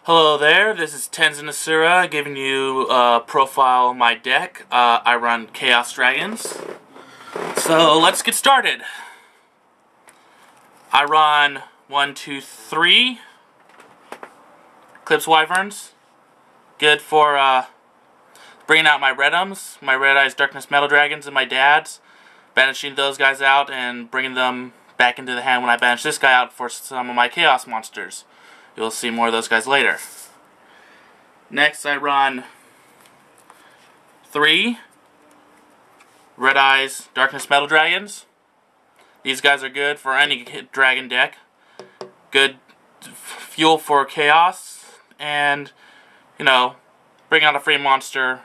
Hello there, this is Tenzen Asura giving you a profile of my deck. I run Chaos Dragons. So let's get started. I run 1, 2, 3 Eclipse Wyverns. Good for bringing out my Redums, my Red Eyes Darkness Metal Dragons, and my dads. Banishing those guys out and bringing them back into the hand when I banish this guy out for some of my Chaos Monsters. You'll see more of those guys later. Next, I run 3 Red Eyes Darkness Metal Dragons. These guys are good for any dragon deck. Good fuel for chaos, and bring out a free monster.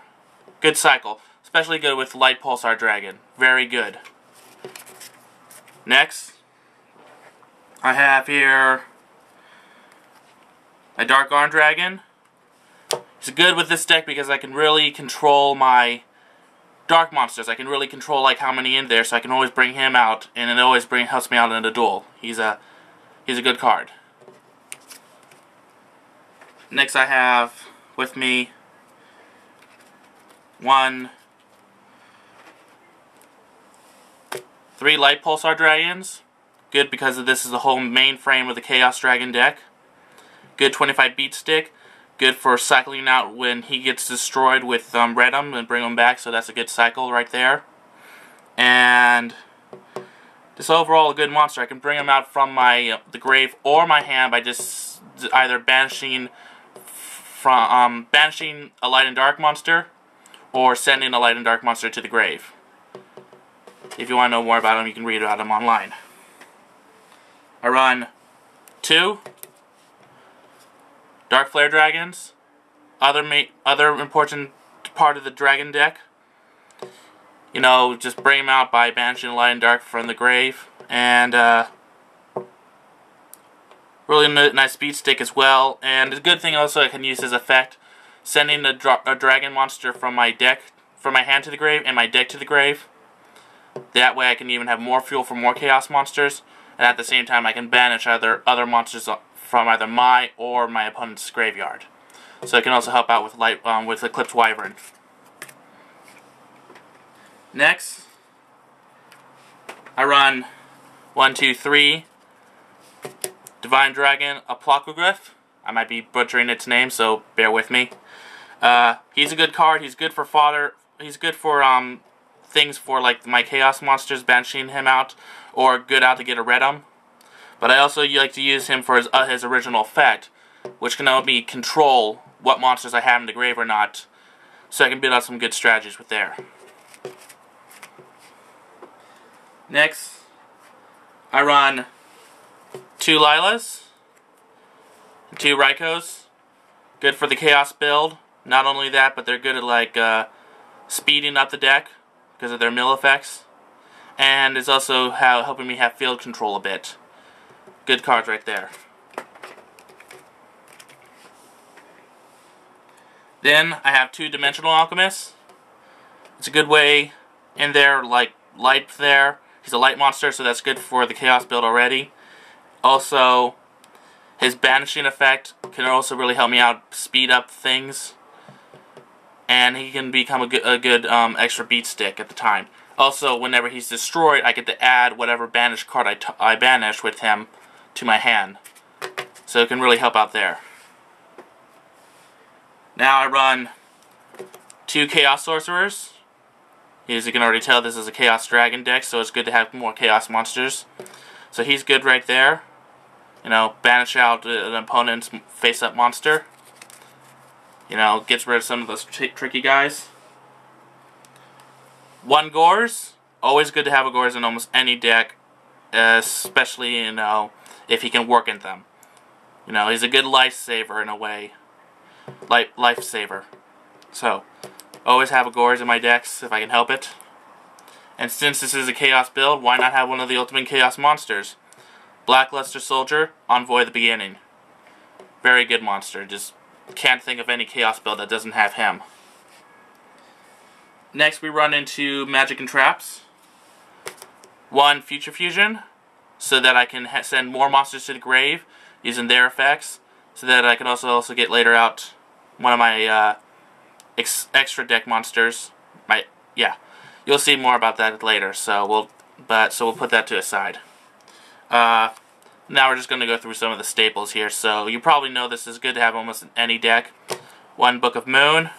Good cycle, especially good with Light Pulsar Dragon. Very good. Next, I have here a Dark Arm Dragon. It's good with this deck because I can really control my dark monsters. I can really control like how many in there, so I can always bring him out, and it always helps me out in a duel. He's a good card. Next, I have with me 3 Light Pulsar Dragons. Good because this is the whole main frame of the Chaos Dragon deck. Good 25 beat stick. Good for cycling out when he gets destroyed with Redum and bring him back, so that's a good cycle right there. And just overall a good monster. I can bring him out from the grave or my hand by just either banishing a light and dark monster or sending a light and dark monster to the grave. If you want to know more about him, you can read about him online. I run 2 Dark Flare Dragons. Other important part of the dragon deck. Just bring them out by banishing light and dark from the grave, and really nice speed stick as well. And a good thing also I can use as effect, sending a dragon monster from my hand to the grave and my deck to the grave. That way I can even have more fuel for more chaos monsters, and at the same time I can banish other monsters from either my or my opponent's graveyard. So it can also help out with Eclipse Wyvern. Next, I run 1, 2, 3 Divine Dragon Applock. I might be butchering its name, so bear with me. He's a good card. He's good for fodder. He's good for things for like my chaos monsters, banishing him out, or good out to get a Redum. But I also like to use him for his original effect, which can help me control what monsters I have in the grave or not, so I can build out some good strategies with there. Next, I run 2 Lailas and 2 Raikos. Good for the chaos build. Not only that, but they're good at speeding up the deck because of their mill effects, and it's also helping me have field control a bit. Good cards right there. Then I have 2-Dimensional Alchemist. It's a good way in there, like light there. He's a light monster, so that's good for the chaos build already. Also, his banishing effect can also really help me out speed up things, and he can become a good extra beat stick at the time. Also, whenever he's destroyed, I get to add whatever banished card I banish with him to my hand, so it can really help out there. Now I run 2 Chaos Sorcerers. As you can already tell, this is a Chaos Dragon deck, so it's good to have more Chaos monsters. So he's good right there. Banish out an opponent's face-up monster. Gets rid of some of those tricky guys. 1 Gores. Always good to have a Gores in almost any deck, especially if he can work in them. He's a good lifesaver in a way. Lifesaver. So, always have a Gores in my decks if I can help it. And since this is a Chaos build, why not have one of the ultimate Chaos monsters? Blackluster Soldier, Envoy of the Beginning. Very good monster. Just can't think of any Chaos build that doesn't have him. Next we run into Magic and Traps. 1 Future Fusion, so that I can send more monsters to the grave using their effects. so that I can also get later out one of my extra deck monsters. You'll see more about that later. So we'll put that to the side. Now we're just going to go through some of the staples here. So you probably know this is good to have almost in any deck. 1 Book of Moon.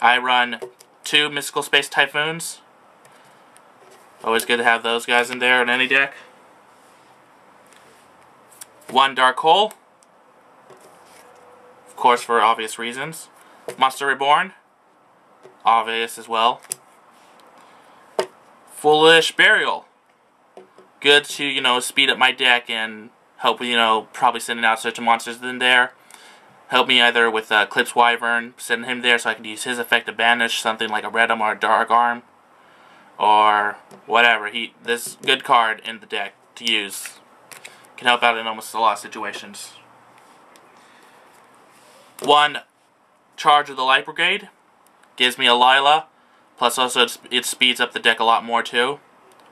I run 2 Mystical Space Typhoons. Always good to have those guys in there in any deck. 1 Dark Hole. Of course, for obvious reasons. Monster Reborn. Obvious as well. Foolish Burial. Good to, speed up my deck and help, probably sending out certain monsters in there. Help me either with Eclipse Wyvern, send him there so I can use his effect to banish something like a Red Arm or a Dark Arm. Or whatever. This good card in the deck to use. Can help out in almost a lot of situations. 1 Charge of the Light Brigade. Gives me a Laila. Plus also it speeds up the deck a lot more too.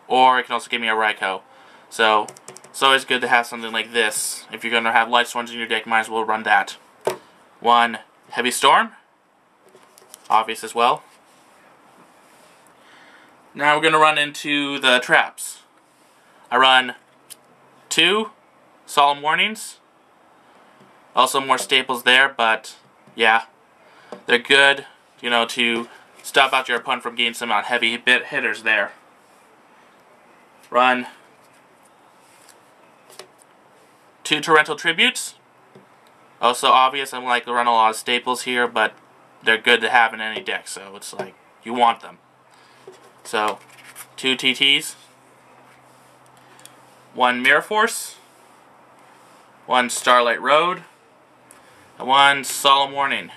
Or it can also give me a Raikou. So it's always good to have something like this. If you're going to have Light Storms in your deck, you might as well run that. 1 Heavy Storm. Obvious as well. Now we're going to run into the traps. I run 2 Solemn Warnings. Also more staples there, but yeah. They're good, to stop out your opponent from getting some heavy hitters there. Run 2 Torrential Tributes. Also obvious, I'm like to run a lot of staples here, but they're good to have in any deck, so it's like, you want them. So, 2 TTs. 1 Mirror Force. 1 Starlight Road. And 1 Solemn Warning.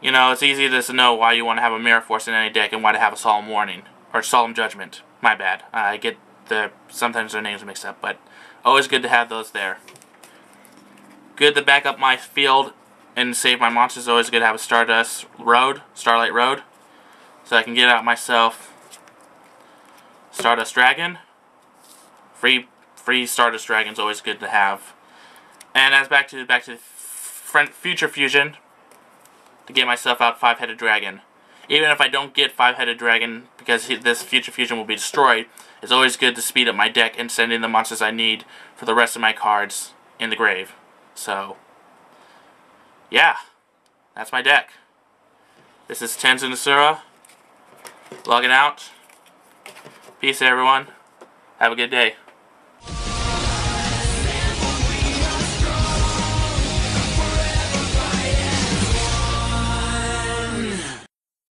It's easy to know why you want to have a Mirror Force in any deck and why to have a Solemn Warning. Or Solemn Judgment. My bad. I get sometimes their names mixed up, but always good to have those there. Good to back up my field and save my monsters. Always good to have a Starlight Road. So I can get out myself Stardust Dragon. Free Stardust Dragon's always good to have. And as back to Future Fusion, to get myself out 5-headed dragon. Even if I don't get 5-headed dragon, because this Future Fusion will be destroyed, it's always good to speed up my deck and send in the monsters I need for the rest of my cards in the grave. So, yeah, that's my deck. This is Tenzen Asura, logging out. Peace everyone. Have a good day.